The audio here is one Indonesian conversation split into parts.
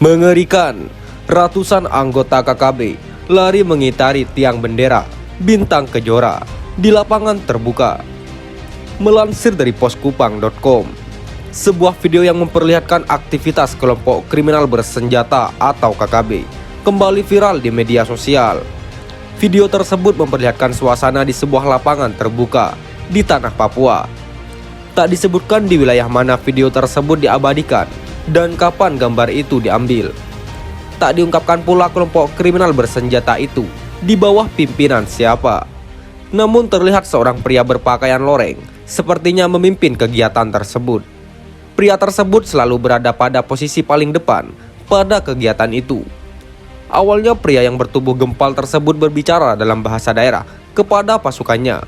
Mengerikan, ratusan anggota KKB lari mengitari tiang bendera Bintang Kejora di lapangan terbuka. Melansir dari poskupang.com, sebuah video yang memperlihatkan aktivitas kelompok kriminal bersenjata atau KKB kembali viral di media sosial. Video tersebut memperlihatkan suasana di sebuah lapangan terbuka di tanah Papua. Tak disebutkan di wilayah mana video tersebut diabadikan dan kapan gambar itu diambil. Tak diungkapkan pula kelompok kriminal bersenjata itu di bawah pimpinan siapa. Namun terlihat seorang pria berpakaian loreng sepertinya memimpin kegiatan tersebut. Pria tersebut selalu berada pada posisi paling depan pada kegiatan itu. Awalnya pria yang bertubuh gempal tersebut berbicara dalam bahasa daerah kepada pasukannya.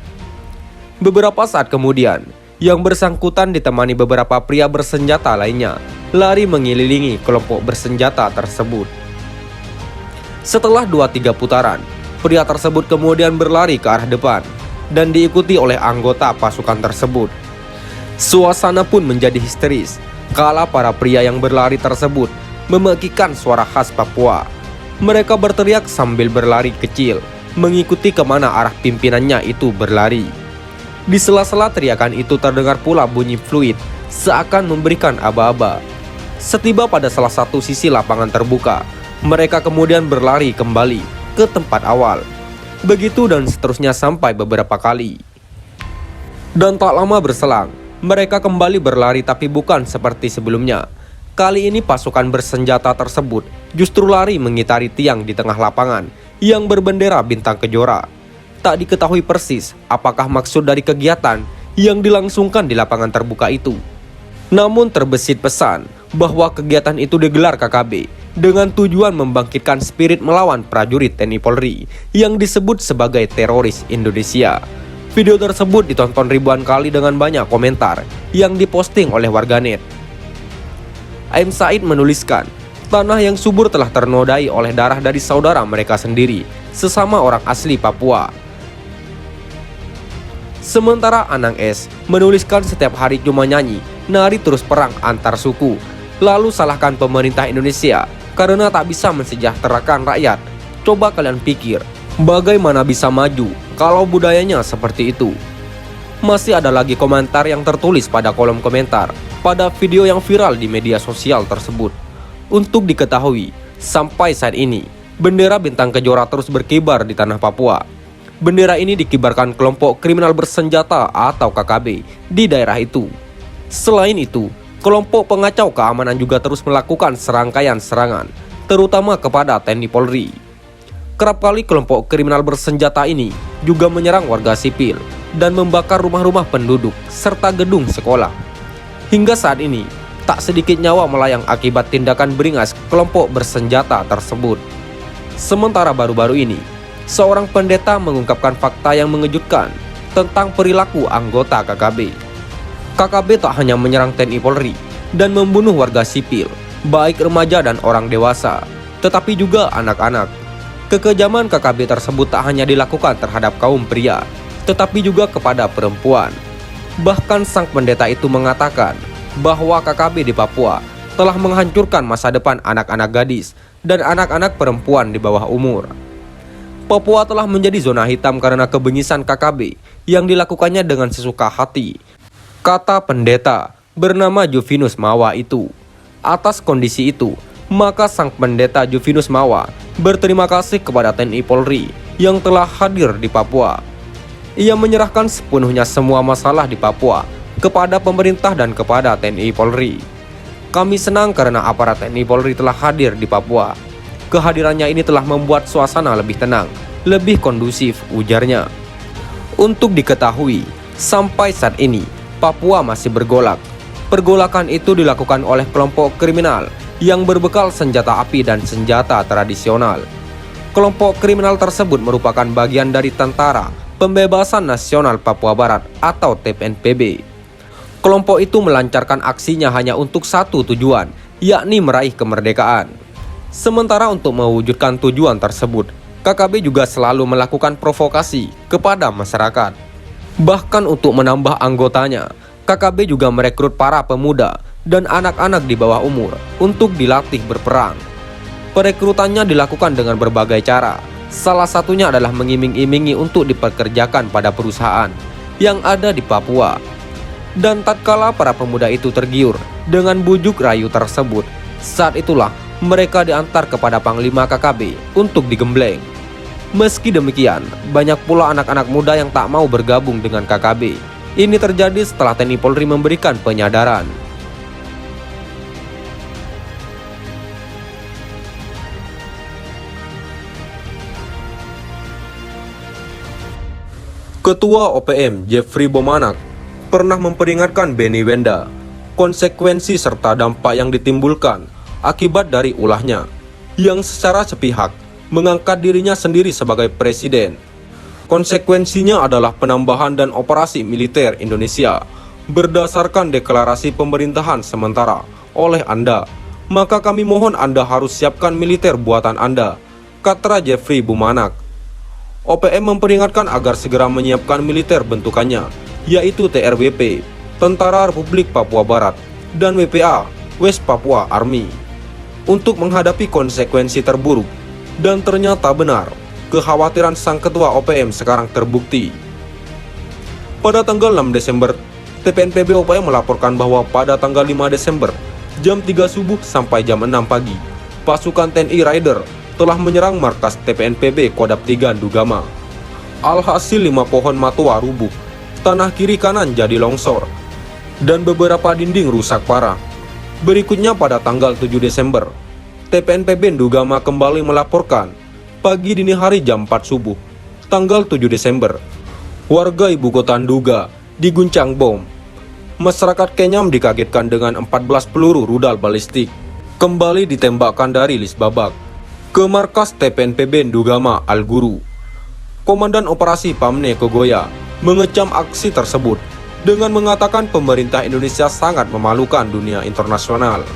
Beberapa saat kemudian, yang bersangkutan ditemani beberapa pria bersenjata lainnya lari mengelilingi kelompok bersenjata tersebut. Setelah 2-3 putaran, pria tersebut kemudian berlari ke arah depan dan diikuti oleh anggota pasukan tersebut. Suasana pun menjadi histeris kala para pria yang berlari tersebut memekikkan suara khas Papua. Mereka berteriak sambil berlari kecil, mengikuti kemana arah pimpinannya itu berlari. Di sela-sela teriakan itu terdengar pula bunyi fluid seakan memberikan aba-aba. Setiba pada salah satu sisi lapangan terbuka, mereka kemudian berlari kembali ke tempat awal. Begitu dan seterusnya sampai beberapa kali. Dan tak lama berselang, mereka kembali berlari tapi bukan seperti sebelumnya. Kali ini pasukan bersenjata tersebut justru lari mengitari tiang di tengah lapangan yang berbendera Bintang Kejora. Tak diketahui persis apakah maksud dari kegiatan yang dilangsungkan di lapangan terbuka itu. Namun terbesit pesan bahwa kegiatan itu digelar KKB dengan tujuan membangkitkan spirit melawan prajurit TNI Polri yang disebut sebagai teroris Indonesia. Video tersebut ditonton ribuan kali dengan banyak komentar yang diposting oleh warganet. Aim Said menuliskan, tanah yang subur telah ternodai oleh darah dari saudara mereka sendiri, sesama orang asli Papua. Sementara Anang S menuliskan setiap hari cuma nyanyi, nari terus perang antar suku, lalu salahkan pemerintah Indonesia karena tak bisa mensejahterakan rakyat. Coba kalian pikir, bagaimana bisa maju kalau budayanya seperti itu? Masih ada lagi komentar yang tertulis pada kolom komentar pada video yang viral di media sosial tersebut. Untuk diketahui, sampai saat ini, bendera Bintang Kejora terus berkibar di tanah Papua. Bendera ini dikibarkan kelompok kriminal bersenjata atau KKB di daerah itu. Selain itu, kelompok pengacau keamanan juga terus melakukan serangkaian serangan, terutama kepada TNI Polri. Kerap kali kelompok kriminal bersenjata ini juga menyerang warga sipil dan membakar rumah-rumah penduduk serta gedung sekolah. Hingga saat ini, tak sedikit nyawa melayang akibat tindakan beringas kelompok bersenjata tersebut. Sementara baru-baru ini, seorang pendeta mengungkapkan fakta yang mengejutkan tentang perilaku anggota KKB. KKB tak hanya menyerang TNI Polri dan membunuh warga sipil, baik remaja dan orang dewasa, tetapi juga anak-anak. Kekejaman KKB tersebut tak hanya dilakukan terhadap kaum pria, tetapi juga kepada perempuan. Bahkan sang pendeta itu mengatakan bahwa KKB di Papua telah menghancurkan masa depan anak-anak gadis dan anak-anak perempuan di bawah umur. Papua telah menjadi zona hitam karena kebengisan KKB yang dilakukannya dengan sesuka hati, kata pendeta bernama Jovinus Mawa itu. Atas kondisi itu, maka sang pendeta Jovinus Mawa berterima kasih kepada TNI Polri yang telah hadir di Papua. Ia menyerahkan sepenuhnya semua masalah di Papua kepada pemerintah dan kepada TNI Polri. Kami senang karena aparat TNI Polri telah hadir di Papua. Kehadirannya ini telah membuat suasana lebih tenang, lebih kondusif, ujarnya. Untuk diketahui, sampai saat ini, Papua masih bergolak. Pergolakan itu dilakukan oleh kelompok kriminal yang berbekal senjata api dan senjata tradisional. Kelompok kriminal tersebut merupakan bagian dari Tentara Pembebasan Nasional Papua Barat atau TPNPB. Kelompok itu melancarkan aksinya hanya untuk satu tujuan, yakni meraih kemerdekaan. Sementara untuk mewujudkan tujuan tersebut, KKB juga selalu melakukan provokasi kepada masyarakat. Bahkan untuk menambah anggotanya, KKB juga merekrut para pemuda dan anak-anak di bawah umur untuk dilatih berperang. Perekrutannya dilakukan dengan berbagai cara. Salah satunya adalah mengiming-imingi untuk dipekerjakan pada perusahaan yang ada di Papua. Dan tatkala para pemuda itu tergiur dengan bujuk rayu tersebut, saat itulah mereka diantar kepada Panglima KKB untuk digembleng. Meski demikian, banyak pula anak-anak muda yang tak mau bergabung dengan KKB. Ini terjadi setelah TNI Polri memberikan penyadaran. Ketua OPM Jeffrey Bomanak pernah memperingatkan Benny Wenda konsekuensi serta dampak yang ditimbulkan akibat dari ulahnya yang secara sepihak mengangkat dirinya sendiri sebagai presiden. Konsekuensinya adalah penambahan dan operasi militer Indonesia berdasarkan deklarasi pemerintahan sementara oleh Anda. Maka kami mohon Anda harus siapkan militer buatan Anda, kata Jeffrey Bomanak. OPM memperingatkan agar segera menyiapkan militer bentukannya, yaitu TRWP, Tentara Republik Papua Barat, dan WPA, West Papua Army, untuk menghadapi konsekuensi terburuk. Dan ternyata benar, kekhawatiran sang ketua OPM sekarang terbukti. Pada tanggal 6 Desember, TPNPB OPM melaporkan bahwa pada tanggal 5 Desember, jam 3 subuh sampai jam 6 pagi, pasukan TNI Raider telah menyerang markas TPNPB Kodap 3 Ndugama. Alhasil 5 pohon matua rubuh, tanah kiri kanan jadi longsor, dan beberapa dinding rusak parah. Berikutnya pada tanggal 7 Desember, TPNPB Ndugama kembali melaporkan pagi dini hari jam 4 subuh, tanggal 7 Desember, warga ibu kota Nduga diguncang bom. Masyarakat Kenyam dikagetkan dengan 14 peluru rudal balistik kembali ditembakkan dari Lisbabak ke markas TPNPB Ndugama Al-Guru. Komandan Operasi Pamne Kogoya mengecam aksi tersebut dengan mengatakan pemerintah Indonesia sangat memalukan dunia internasional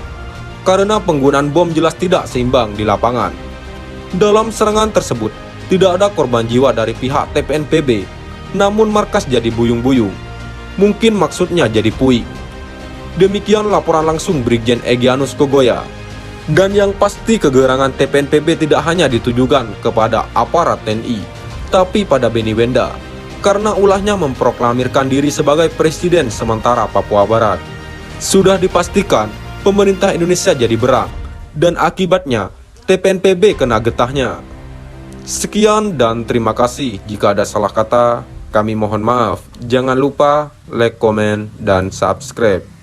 karena penggunaan bom jelas tidak seimbang di lapangan. Dalam serangan tersebut tidak ada korban jiwa dari pihak TPNPB, namun markas jadi buyung-buyung. Mungkin maksudnya jadi puing. Demikian laporan langsung Brigjen Egyanus Kogoya. Dan yang pasti kegerangan TPNPB tidak hanya ditujukan kepada aparat TNI, tapi pada Benny Wenda, karena ulahnya memproklamirkan diri sebagai presiden sementara Papua Barat. Sudah dipastikan pemerintah Indonesia jadi berang, dan akibatnya TPNPB kena getahnya. Sekian dan terima kasih. Jika ada salah kata, kami mohon maaf. Jangan lupa like, komen, dan subscribe.